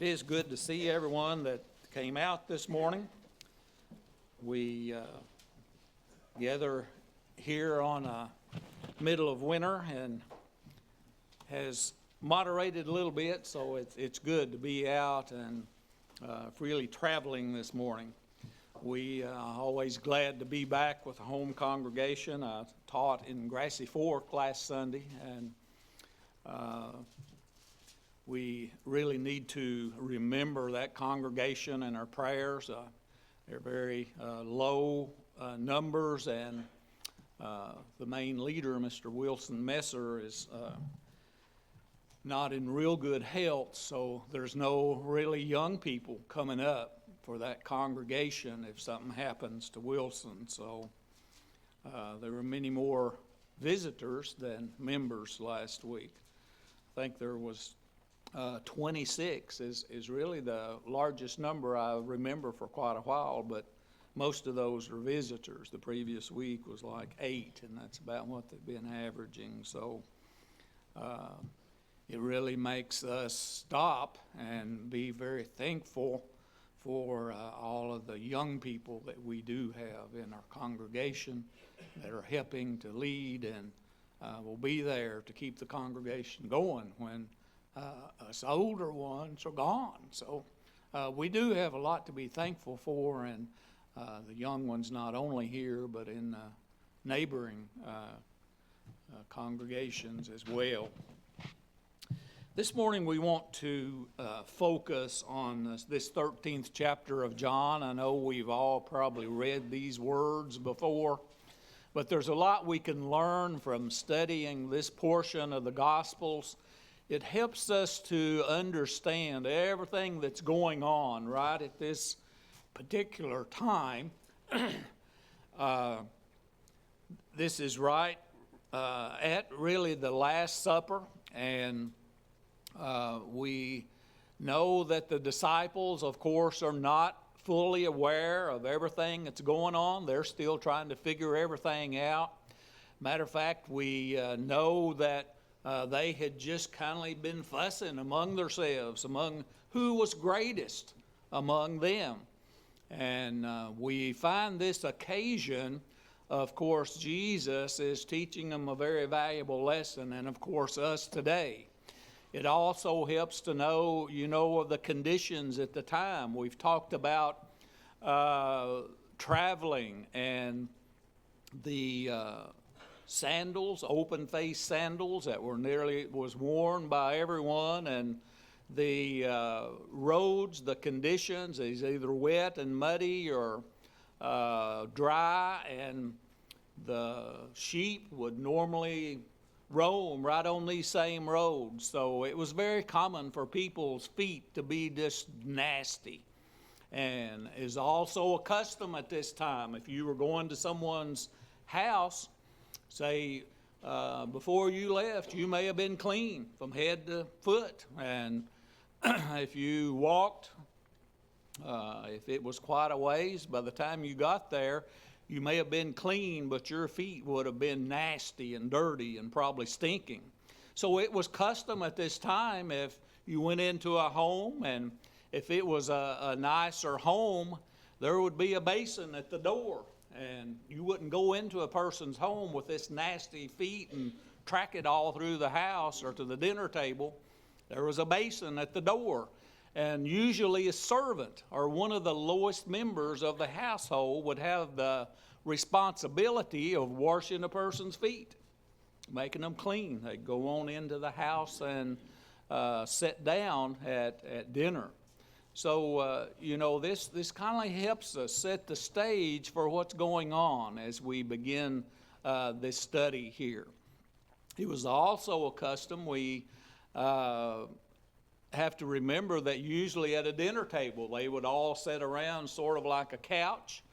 It is good to see everyone that came out this morning. We gather here on a middle of winter and has moderated a little bit, so it's good to be out and freely traveling this morning. We are always glad to be back with the home congregation. I taught in Grassy Fork last Sunday, and we really need to remember that congregation in our prayers. They're very low numbers, and the main leader, Mr. Wilson Messer, is not in real good health, so there's no really young people coming up for that congregation if something happens to Wilson. So there were many more visitors than members last week. I think there was 26 is really the largest number I remember for quite a while, but most of those are visitors. The previous week was like 8, and that's about what they've been averaging. So it really makes us stop and be very thankful for all of the young people that we do have in our congregation that are helping to lead and will be there to keep the congregation going when us older ones are gone. So we do have a lot to be thankful for, and the young ones not only here but in neighboring congregations as well. This morning we want to focus on this 13th chapter of John. I know we've all probably read these words before, but there's a lot we can learn from studying this portion of the Gospels. It helps us to understand everything that's going on right at this particular time. This is right at really the Last Supper, and we know that the disciples, of course, are not fully aware of everything that's going on. They're still trying to figure everything out. Matter of fact, we know that they had just kind of been fussing among themselves, among who was greatest among them. And we find this occasion, of course, Jesus is teaching them a very valuable lesson, and of course us today. It also helps to know, of the conditions at the time. We've talked about traveling and the sandals, open-faced sandals that was worn by everyone, and the roads, the conditions is either wet and muddy or dry, and the sheep would normally roam right on these same roads. So it was very common for people's feet to be just nasty, and is also a custom at this time. If you were going to someone's house, say before you left, you may have been clean from head to foot, and if you walked, if it was quite a ways, by the time you got there, you may have been clean, but your feet would have been nasty and dirty and probably stinking. So it was custom at this time, if you went into a home, and if it was a nicer home, there would be a basin at the door, and you wouldn't go into a person's home with this nasty feet and track it all through the house or to the dinner table. There was a basin at the door, and usually a servant or one of the lowest members of the household would have the responsibility of washing a person's feet, making them clean. They'd go on into the house and sit down at dinner. So, this kind of helps us set the stage for what's going on as we begin this study here. It was also a custom. We have to remember that usually at a dinner table, they would all sit around sort of like a couch.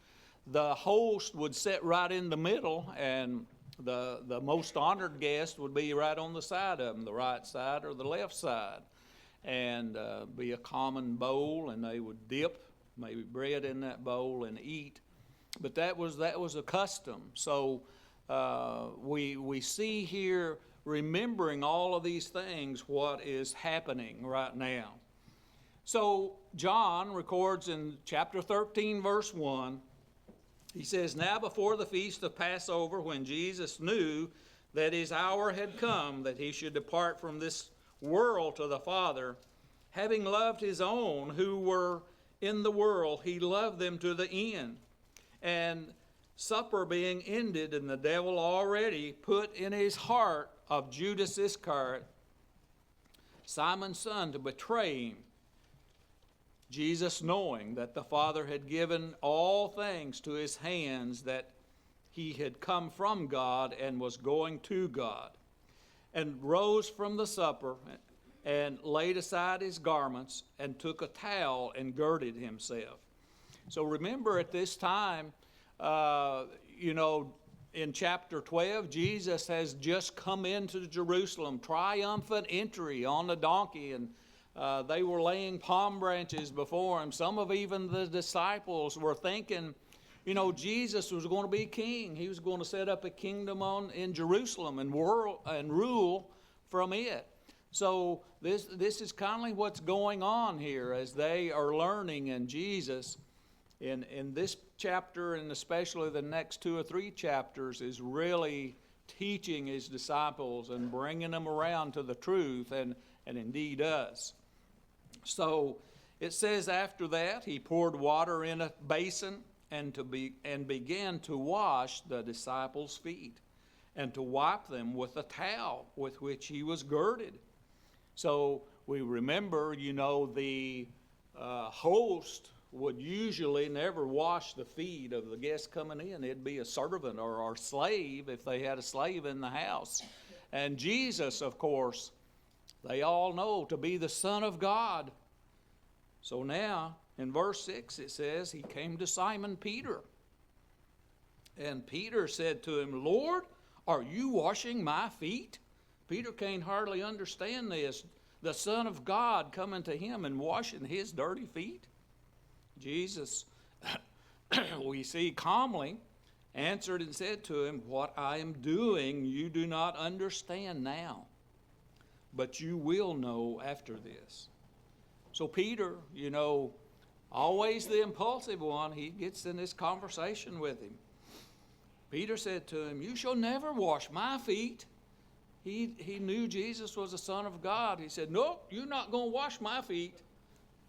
The host would sit right in the middle, and the most honored guest would be right on the side of them, the right side or the left side, and be a common bowl, and they would dip maybe bread in that bowl and eat. But that was a custom. So we see here, remembering all of these things, what is happening right now. So John records in chapter 13, verse 1, he says, "Now before the feast of Passover, when Jesus knew that his hour had come, that he should depart from this world to the Father, having loved his own who were in the world, he loved them to the end. And supper being ended, and the devil already put in his heart of Judas Iscariot, Simon's son, to betray him. Jesus, knowing that the Father had given all things to his hands, that he had come from God and was going to God, and rose from the supper and laid aside his garments and took a towel and girded himself." So remember, at this time, in chapter 12, Jesus has just come into Jerusalem, triumphant entry on the donkey, and they were laying palm branches before him. Some of even the disciples were thinking, Jesus was going to be king. He was going to set up a kingdom in Jerusalem and rule from it. So this is kind of what's going on here as they are learning, and Jesus in this chapter, and especially the next 2 or 3 chapters, is really teaching his disciples and bringing them around to the truth, and indeed us. So it says after that, he poured water in a basin and began to wash the disciples' feet and to wipe them with a towel with which he was girded. So we remember, the host would usually never wash the feet of the guests coming in. It'd be a servant or a slave if they had a slave in the house. And Jesus, of course, they all know to be the Son of God. So now, in verse 6, it says, he came to Simon Peter. And Peter said to him, "Lord, are you washing my feet?" Peter can't hardly understand this. The Son of God coming to him and washing his dirty feet. Jesus, we see, calmly answered and said to him, "What I am doing you do not understand now, but you will know after this." So Peter, always the impulsive one, he gets in this conversation with him. Peter said to him, "You shall never wash my feet." He knew Jesus was the Son of God. He said, "Nope, you're not going to wash my feet."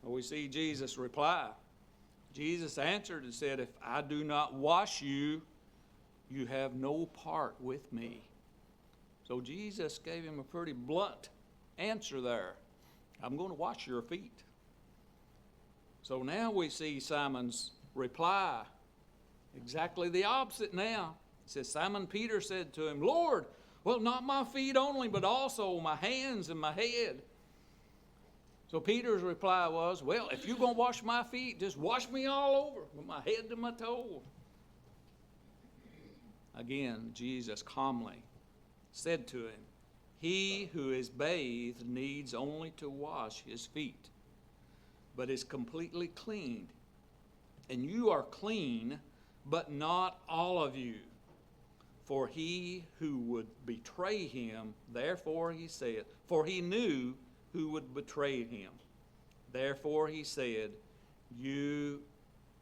Well, we see Jesus reply. Jesus answered and said, "If I do not wash you, you have no part with me." So Jesus gave him a pretty blunt answer there. I'm going to wash your feet. So now we see Simon's reply. Exactly the opposite now. It says, Simon Peter said to him, "Lord, well, not my feet only, but also my hands and my head." So Peter's reply was, "Well, if you're going to wash my feet, just wash me all over, from my head to my toe." Again, Jesus calmly said to him, "He who is bathed needs only to wash his feet, but is completely cleaned. And you are clean, but not all of you. For he who would betray him, therefore he said, for he knew who would betray him. Therefore he said, you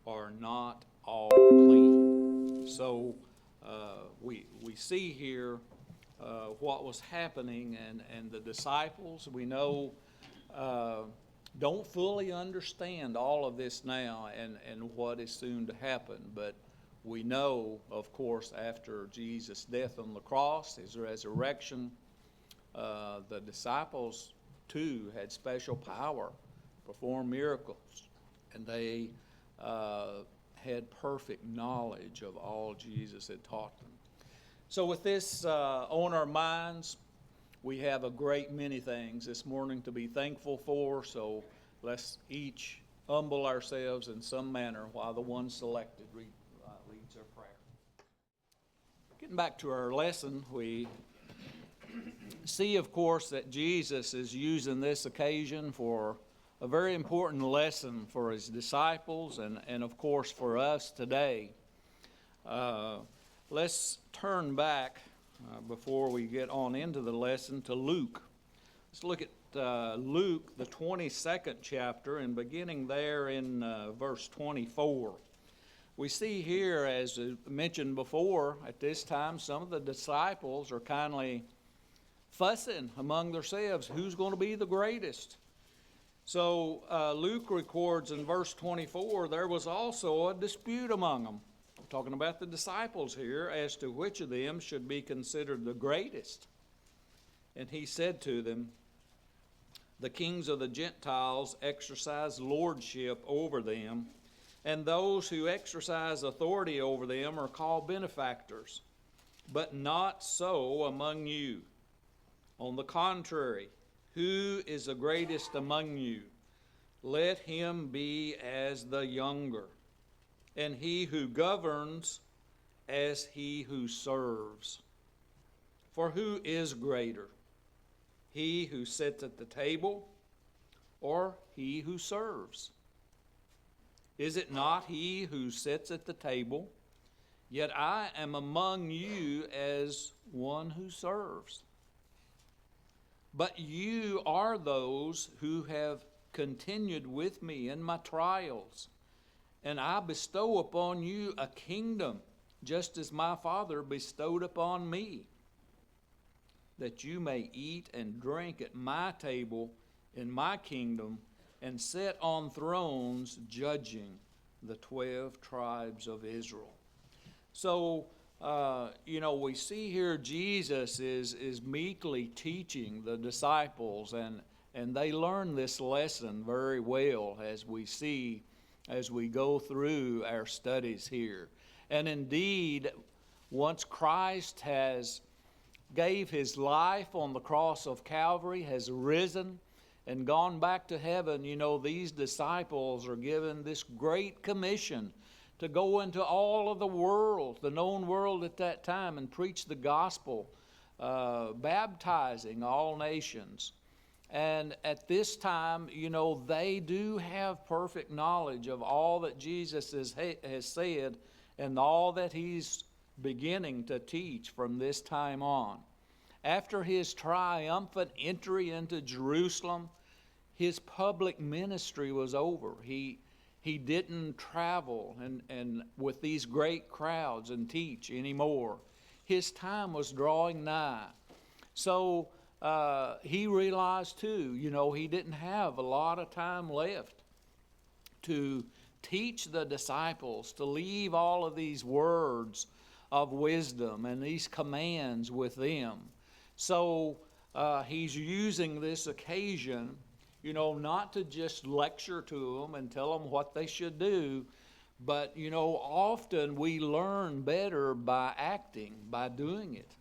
are not all clean." So we see here what was happening, and the disciples, we know, don't fully understand all of this now and what is soon to happen. But we know, of course, after Jesus' death on the cross, his resurrection, the disciples too had special power, performed miracles, and they had perfect knowledge of all Jesus had taught them. So with this on our minds, we have a great many things this morning to be thankful for, so let's each humble ourselves in some manner while the one selected leads our prayer. Getting back to our lesson, we see, of course, that Jesus is using this occasion for a very important lesson for his disciples and of course, for us today. Let's turn back before we get on into the lesson to Luke. Let's look at Luke, the 22nd chapter, and beginning there in verse 24. We see here, as mentioned before, at this time, some of the disciples are kindly fussing among themselves, who's going to be the greatest? So Luke records in verse 24, there was also a dispute among them. We're talking about the disciples here as to which of them should be considered the greatest. And he said to them, the kings of the Gentiles exercise lordship over them, and those who exercise authority over them are called benefactors. But not so among you. On the contrary, who is the greatest among you? Let him be as the younger, and he who governs as he who serves. For who is greater? He who sits at the table, or he who serves? Is it not he who sits at the table? Yet I am among you as one who serves. But you are those who have continued with me in my trials, and I bestow upon you a kingdom, just as my Father bestowed upon me, that you may eat and drink at my table in my kingdom, and sit on thrones judging the 12 tribes of Israel. So, we see here Jesus is meekly teaching the disciples, and they learn this lesson very well as we go through our studies here. And indeed, once Christ has gave his life on the cross of Calvary, has risen and gone back to heaven, these disciples are given this great commission to go into all of the world, the known world at that time, and preach the gospel, baptizing all nations. And at this time, they do have perfect knowledge of all that Jesus has said and all that he's beginning to teach from this time on. After his triumphant entry into Jerusalem, his public ministry was over. He didn't travel and with these great crowds and teach anymore. His time was drawing nigh. So he realized too, he didn't have a lot of time left to teach the disciples, to leave all of these words of wisdom and these commands with them. So he's using this occasion, not to just lecture to them and tell them what they should do, but, often we learn better by acting, by doing it,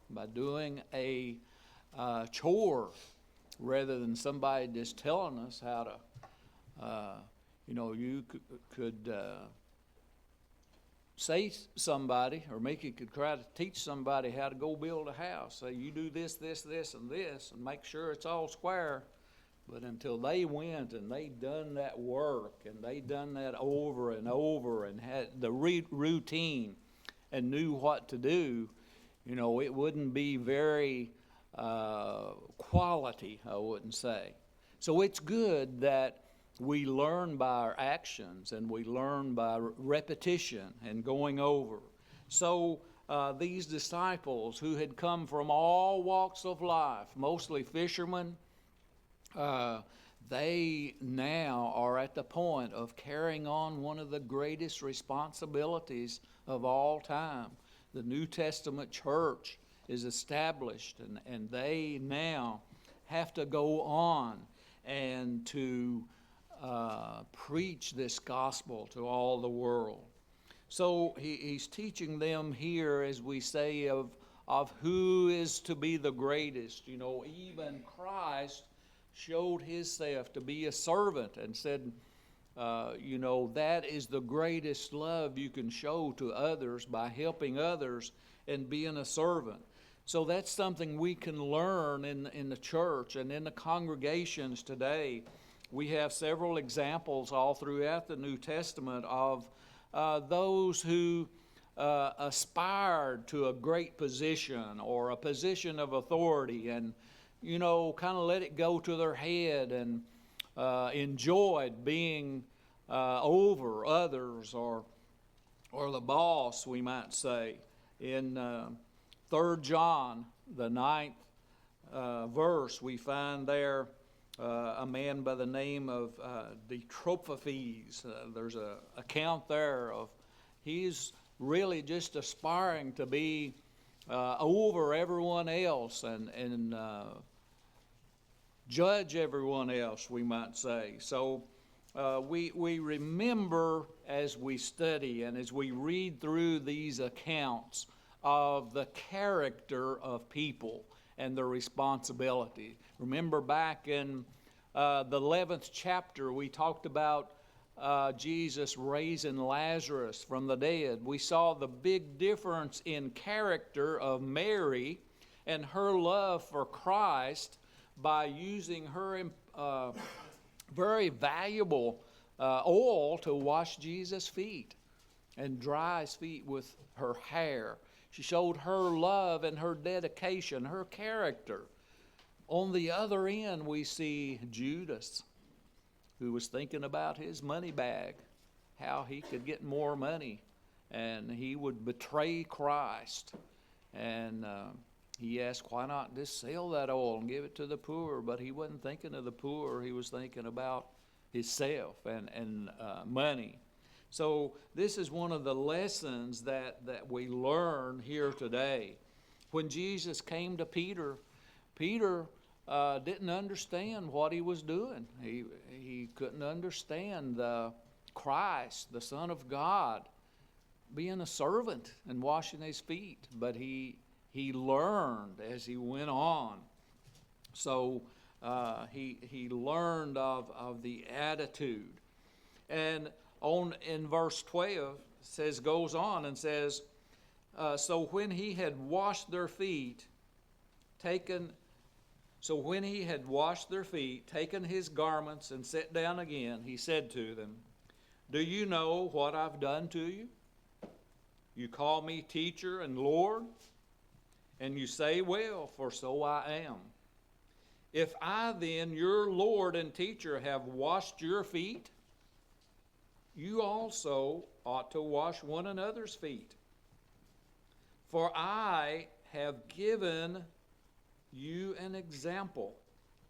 by doing a chore rather than somebody just telling us how to, you could say somebody, or Mickey could try to teach somebody how to go build a house. Say, you do this, this, this, and this, and make sure it's all square. But until they went and they done that work, and they done that over and over, and had the routine and knew what to do, it wouldn't be very quality, I wouldn't say. So it's good that we learn by our actions, and we learn by repetition and going over. So these disciples who had come from all walks of life, mostly fishermen, they now are at the point of carrying on one of the greatest responsibilities of all time. The New Testament church is established, and they now have to go on and to preach this gospel to all the world. So he's teaching them here, as we say, of who is to be the greatest. Even Christ showed himself to be a servant and said, that is the greatest love you can show to others, by helping others and being a servant. So that's something we can learn in the church and in the congregations today. We have several examples all throughout the New Testament of those who aspired to a great position or a position of authority, and kind of let it go to their head and enjoyed being over others, or the boss, we might say. In 3 John, the 9th verse, we find there a man by the name of Diotrephes. There's an account there of he's really just aspiring to be over everyone else and judge everyone else, we might say. So we remember as we study and as we read through these accounts of the character of people and their responsibility. Remember back in the 11th chapter, we talked about Jesus raising Lazarus from the dead. We saw the big difference in character of Mary and her love for Christ by using her very valuable oil to wash Jesus' feet and dry his feet with her hair. She showed her love and her dedication, her character. On the other end, we see Judas, who was thinking about his money bag, how he could get more money, and he would betray Christ. And he asked, why not just sell that oil and give it to the poor? But he wasn't thinking of the poor. He was thinking about himself and money. So this is one of the lessons that we learn here today. When Jesus came to Peter, Peter didn't understand what he was doing. He couldn't understand Christ, the Son of God, being a servant and washing his feet. But he learned as he went on. So he learned of the attitude. And in verse 12 goes on and says, so when he had washed their feet, taken his garments and sat down again, he said to them, do you know what I've done to you? You call me teacher and Lord, and you say, well, for so I am. If I then, your Lord and teacher, have washed your feet, you also ought to wash one another's feet. For I have given you an example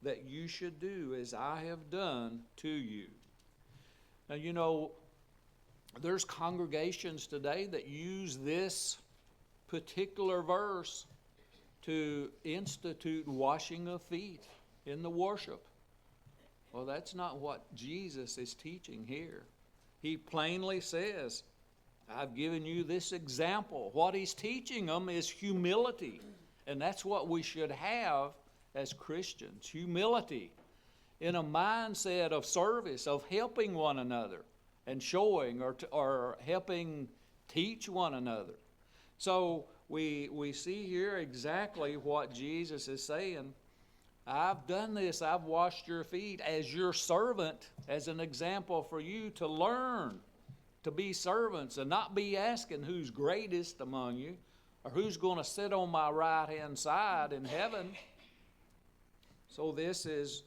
that you should do as I have done to you. Now, there's congregations today that use this particular verse to institute washing of feet in the worship. Well, that's not what Jesus is teaching here. He plainly says, I've given you this example. What he's teaching them is humility. And that's what we should have as Christians, humility, in a mindset of service, of helping one another and showing or helping teach one another. So we see here exactly what Jesus is saying. I've done this. I've washed your feet as your servant, as an example for you to learn to be servants and not be asking who's greatest among you or who's going to sit on my right-hand side in heaven. So this is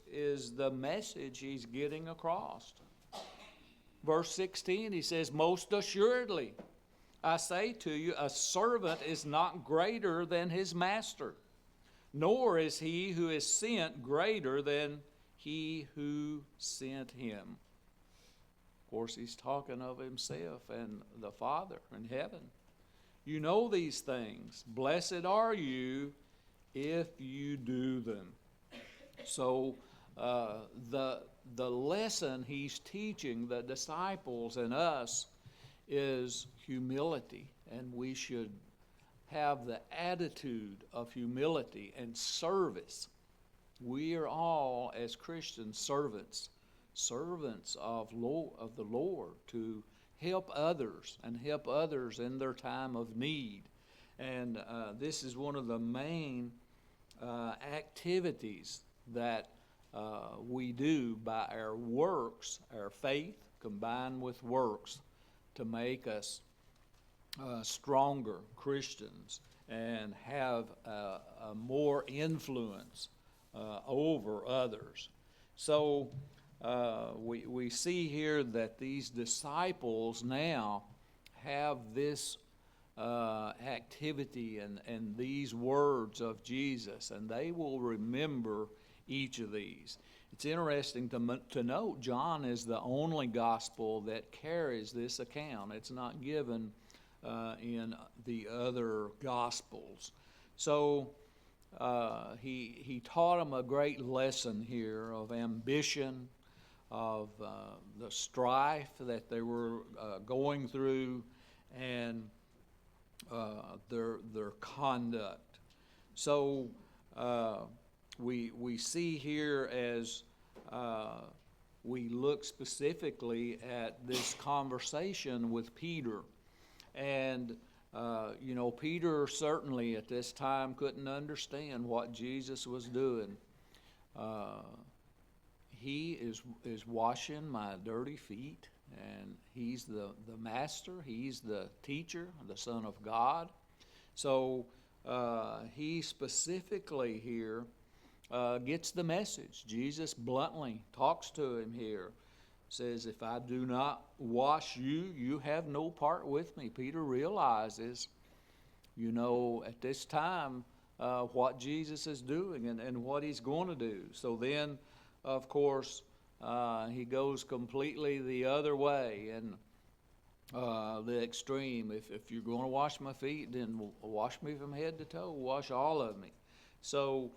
the message he's getting across. Verse 16, he says, most assuredly, I say to you, a servant is not greater than his master, nor is he who is sent greater than he who sent him. Of course, he's talking of himself and the Father in heaven. You know these things. Blessed are you if you do them. So the lesson he's teaching the disciples and us is humility, and we should have the attitude of humility and service. We are all, as Christians, servants of the Lord, to help others and help others in their time of need. And this is one of the main activities that we do by our works, our faith combined with works, to make us stronger Christians and have a more influence over others. So we see here that these disciples now have this activity and these words of Jesus, and they will remember each of these. It's interesting to note John is the only gospel that carries this account. It's not given in the other gospels. So he taught them a great lesson here of ambition, of the strife that they were going through, and their conduct. So we see here as we look specifically at this conversation with Peter. And, Peter certainly at this time couldn't understand what Jesus was doing. He is washing my dirty feet, and he's the master, he's the teacher, the Son of God. So he specifically here gets the message. Jesus bluntly talks to him here. Says, if I do not wash you, you have no part with me. Peter realizes, at this time, what Jesus is doing and what he's going to do. So then, of course, he goes completely the other way, and the extreme. If you're going to wash my feet, then wash me from head to toe. Wash all of me. So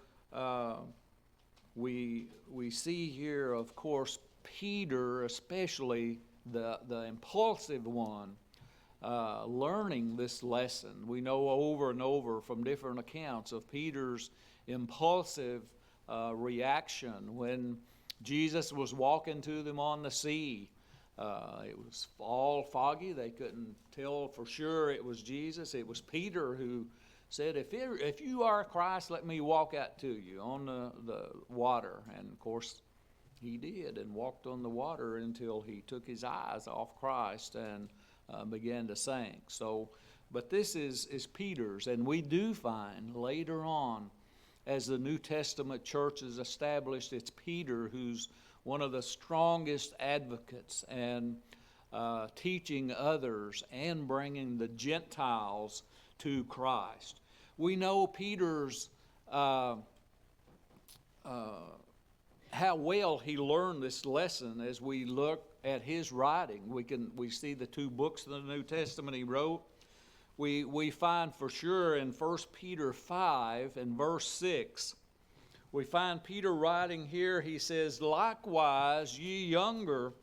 we see here, of course, Peter, especially the impulsive one, learning this lesson. We know over and over from different accounts of Peter's impulsive reaction when Jesus was walking to them on the sea. It was all foggy. They couldn't tell for sure it was Jesus. It was Peter who said, if you are Christ, let me walk out to you on the water. And of course, he did, and walked on the water until he took his eyes off Christ and began to sink. So, but this is Peter's, and we do find later on, as the New Testament church is established, it's Peter who's one of the strongest advocates and teaching others and bringing the Gentiles to Christ. We know Peter's how well he learned this lesson as we look at his writing. We see the two books of the New Testament he wrote. We find for sure in 1 Peter 5 and verse 6, we find Peter writing here, he says, likewise, ye younger,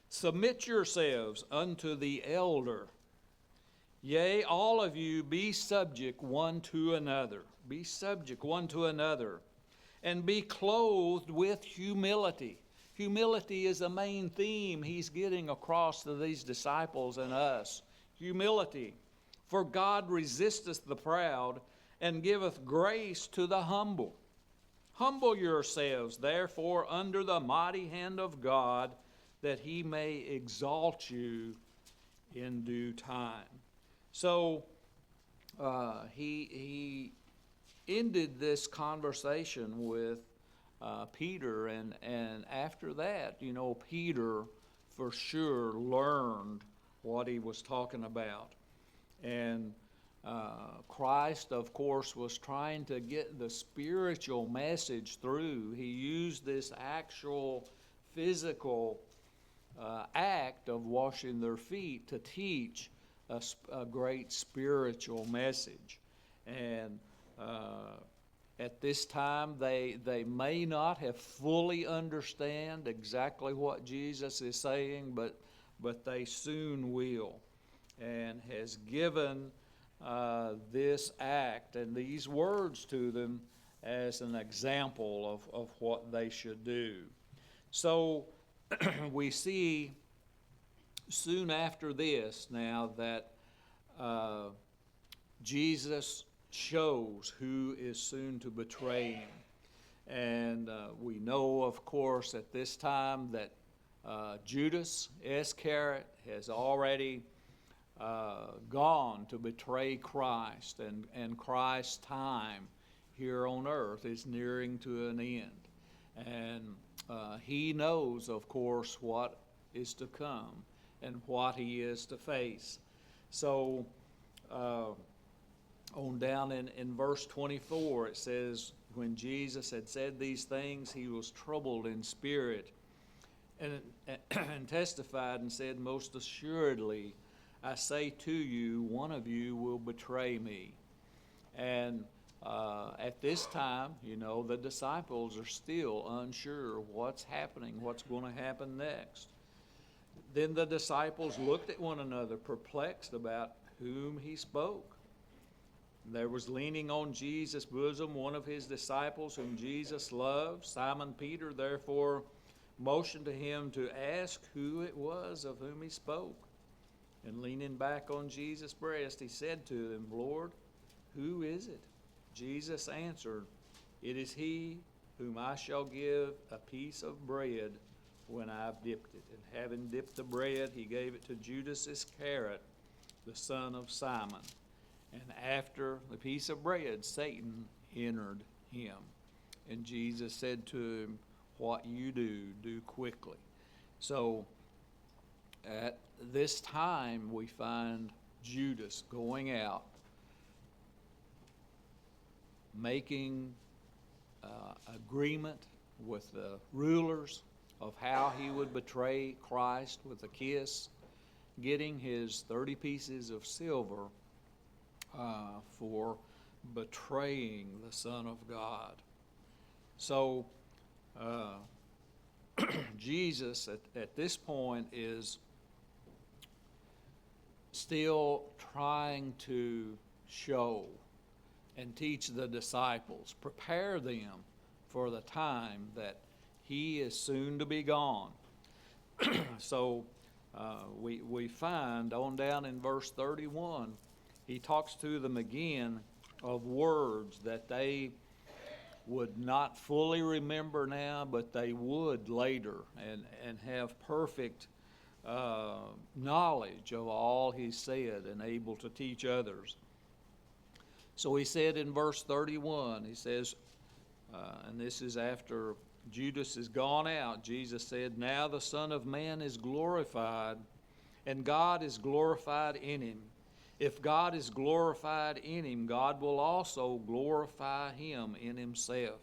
submit yourselves unto the elder. Yea, all of you be subject one to another. Be subject one to another. And be clothed with humility. Humility is the main theme he's getting across to these disciples and us. Humility. For God resisteth the proud, and giveth grace to the humble. Humble yourselves, therefore, under the mighty hand of God, that he may exalt you in due time. So he ended this conversation with Peter, and after that, Peter for sure learned what he was talking about. And Christ, of course, was trying to get the spiritual message through. He used this actual physical act of washing their feet to teach a great spiritual message. And at this time, they may not have fully understand exactly what Jesus is saying, but they soon will, and has given this act and these words to them as an example of what they should do. So we see soon after this now that Jesus shows who is soon to betray him. And we know, of course, at this time that Judas Iscariot has already gone to betray Christ, and Christ's time here on earth is nearing to an end. And he knows, of course, what is to come and what he is to face. So on down in verse 24, it says, when Jesus had said these things, he was troubled in spirit and testified and said, most assuredly, I say to you, one of you will betray me. And at this time, the disciples are still unsure what's happening, what's going to happen next. Then the disciples looked at one another, perplexed about whom he spoke. There was leaning on Jesus' bosom one of his disciples whom Jesus loved. Simon Peter therefore motioned to him to ask who it was of whom he spoke. And leaning back on Jesus' breast, he said to him, Lord, who is it? Jesus answered, it is he whom I shall give a piece of bread when I've dipped it. And having dipped the bread, he gave it to Judas Iscariot, the son of Simon. And after the piece of bread, Satan entered him. And Jesus said to him, what you do quickly. So at this time, we find Judas going out, making agreement with the rulers of how he would betray Christ with a kiss, getting his 30 pieces of silver for betraying the Son of God. So Jesus at this point is still trying to show and teach the disciples, prepare them for the time that he is soon to be gone. So we find on down in verse 31, he talks to them again of words that they would not fully remember now, but they would later, and have perfect knowledge of all he said and able to teach others. So he said in verse 31, he says, and this is after Judas is gone out, Jesus said, now the Son of Man is glorified, and God is glorified in him. If God is glorified in him, God will also glorify him in himself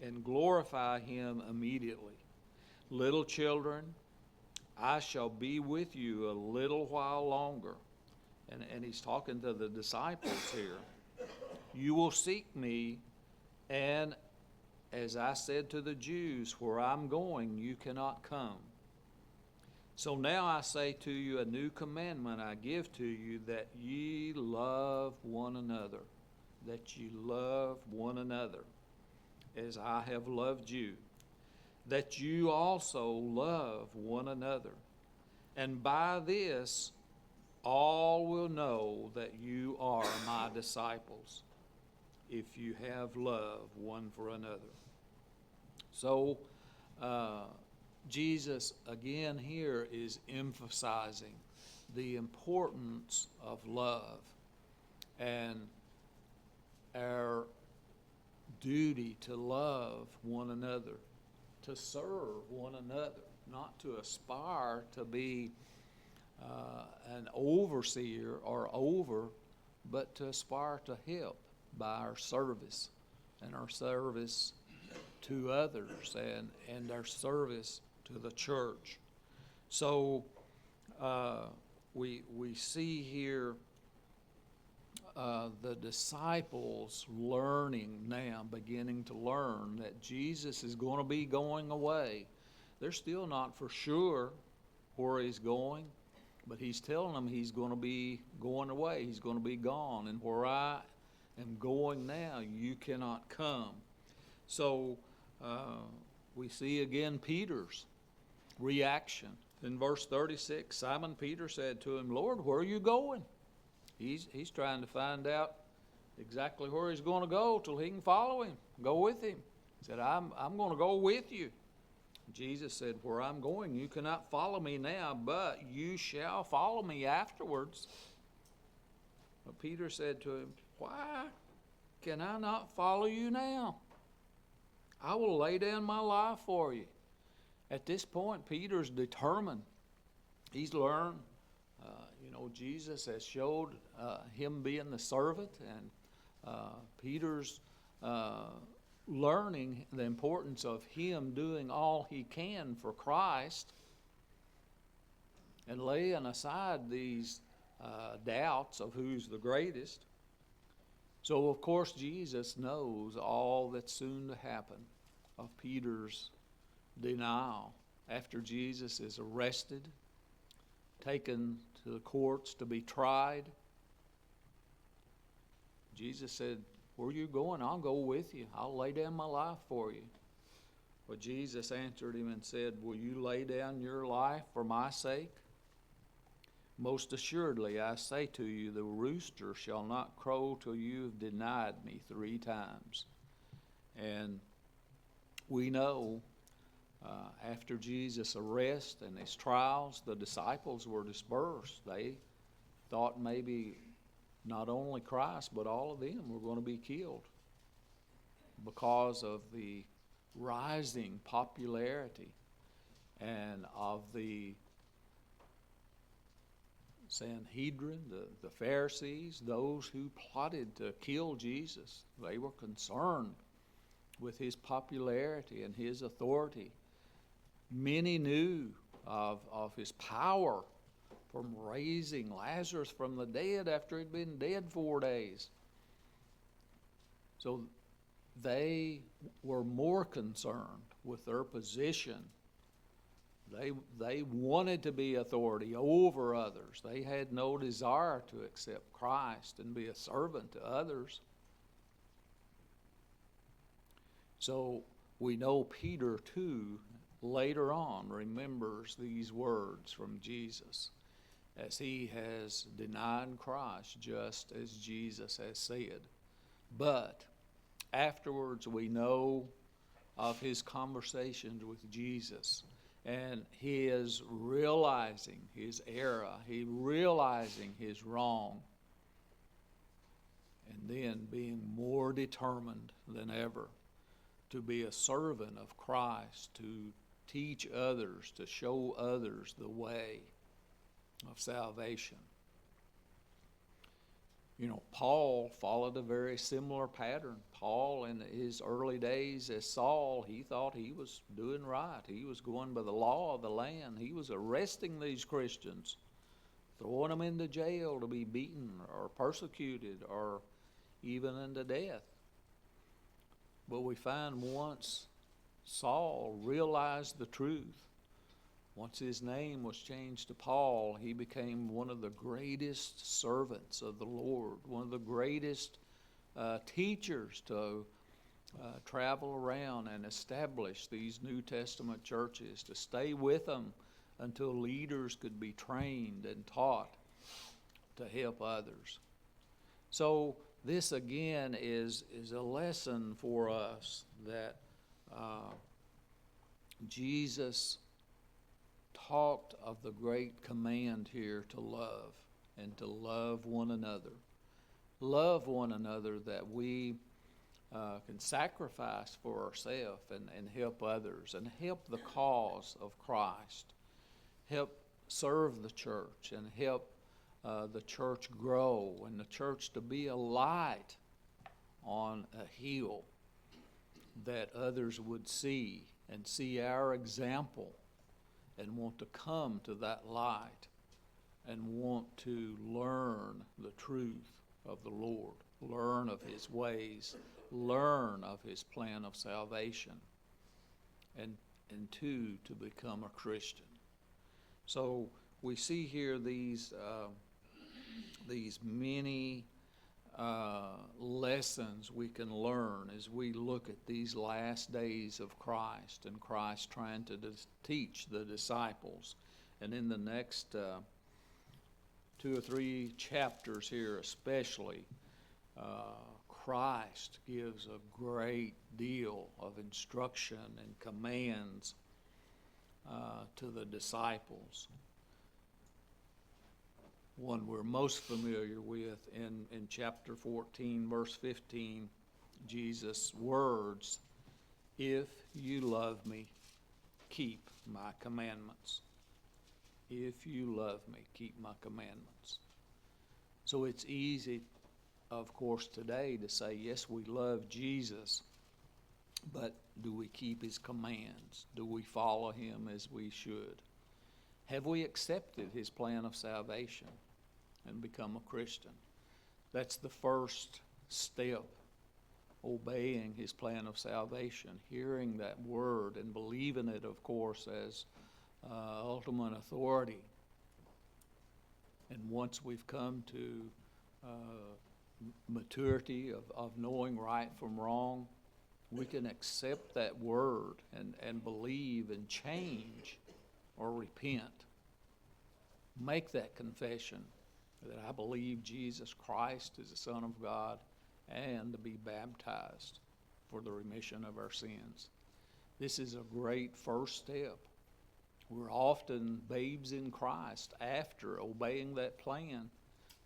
and glorify him immediately. Little children, I shall be with you a little while longer. And he's talking to the disciples here. You will seek me, and as I said to the Jews, where I'm going, you cannot come. So now I say to you, a new commandment I give to you, that ye love one another, that ye love one another, as I have loved you, that you also love one another. And by this all will know that you are my disciples, if you have love one for another. So Jesus again here is emphasizing the importance of love and our duty to love one another, to serve one another, not to aspire to be an overseer or over, but to aspire to help by our service and our service to others and our service to the church. So we see here the disciples learning now, beginning to learn that Jesus is going to be going away. They're still not for sure where he's going, but he's telling them he's going to be going away. He's going to be gone. And where I am going now, you cannot come. So we see again Peter's reaction. In verse 36, Simon Peter said to him, Lord, where are you going? He's trying to find out exactly where he's going to go till he can follow him, go with him. He said, I'm going to go with you. Jesus said, where I'm going, you cannot follow me now, but you shall follow me afterwards. But Peter said to him, why can I not follow you now? I will lay down my life for you. At this point, Peter's determined. He's learned, Jesus has showed him being the servant, and Peter's learning the importance of him doing all he can for Christ and laying aside these doubts of who's the greatest. So, of course, Jesus knows all that's soon to happen of Peter's denial after Jesus is arrested, taken to the courts to be tried. Jesus said, "Where you going? I'll go with you. I'll lay down my life for you." But Jesus answered him and said, "Will you lay down your life for my sake? Most assuredly, I say to you, the rooster shall not crow till you have denied me 3 times. And we know after Jesus' arrest and his trials, the disciples were dispersed. They thought maybe not only Christ, but all of them were going to be killed because of the rising popularity and of the Sanhedrin, the Pharisees, those who plotted to kill Jesus. They were concerned with his popularity and his authority. Many knew of his power from raising Lazarus from the dead after he'd been dead 4 days. So they were more concerned with their position. They wanted to be authority over others. They had no desire to accept Christ and be a servant to others. So we know Peter, too, later on remembers these words from Jesus as he has denied Christ just as Jesus has said. But afterwards we know of his conversations with Jesus and his realizing his error, he realizing his wrong, and then being more determined than ever to be a servant of Christ, to teach others, to show others the way of salvation. Paul followed a very similar pattern. Paul, in his early days as Saul, he thought he was doing right. He was going by the law of the land. He was arresting these Christians, throwing them into jail to be beaten or persecuted or even into death. But we find once Saul realized the truth, once his name was changed to Paul, he became one of the greatest servants of the Lord, one of the greatest teachers to travel around and establish these New Testament churches, to stay with them until leaders could be trained and taught to help others. So this again is a lesson for us that Jesus talked of the great command here to love and to love one another. Love one another that we can sacrifice for ourselves and help others and help the cause of Christ. Help serve the church and help the church grow and the church to be a light on a hill that others would see and see our example and want to come to that light and want to learn the truth of the Lord, learn of his ways, learn of his plan of salvation, and two, to become a Christian. So we see here these many lessons we can learn as we look at these last days of Christ and Christ trying to teach the disciples. And in the next 2 or 3 chapters here especially, Christ gives a great deal of instruction and commands to the disciples. one we're most familiar with in chapter 14, verse 15, Jesus' words, "If you love me, keep my commandments." If you love me, keep my commandments. So it's easy, of course, today to say, yes, we love Jesus, but do we keep his commands? Do we follow him as we should? Have we accepted his plan of salvation and become a Christian? That's the first step, obeying his plan of salvation, hearing that word and believing it, of course, as ultimate authority. And once we've come to maturity of knowing right from wrong, we can accept that word and believe and change or repent. Make that confession that I believe Jesus Christ is the Son of God, and to be baptized for the remission of our sins. This is a great first step. We're often babes in Christ after obeying that plan.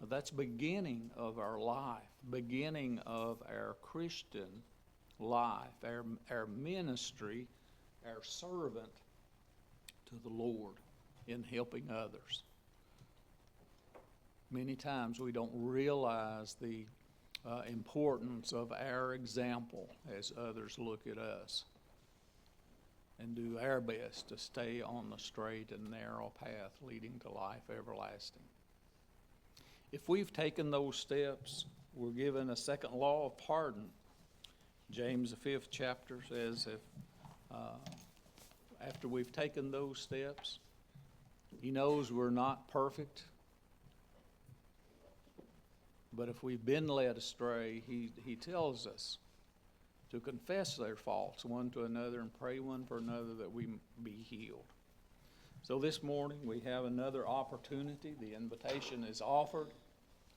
That's beginning of our life, beginning of our Christian life, our ministry, our servant to the Lord in helping others. Many times we don't realize the importance of our example as others look at us, and do our best to stay on the straight and narrow path leading to life everlasting. If we've taken those steps, we're given a second law of pardon. James, the 5th chapter, says if after we've taken those steps, he knows we're not perfect, but if we've been led astray, he tells us to confess their faults one to another and pray one for another that we be healed. So this morning we have another opportunity. The invitation is offered.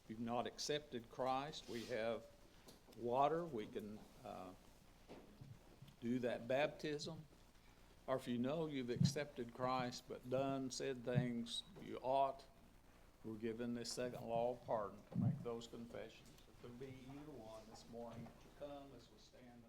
If you've not accepted Christ, we have water. We can do that baptism. Or if you know you've accepted Christ but done, said things you ought, we're given this second law of pardon to make those confessions. If there be either one this morning, would you come as we stand?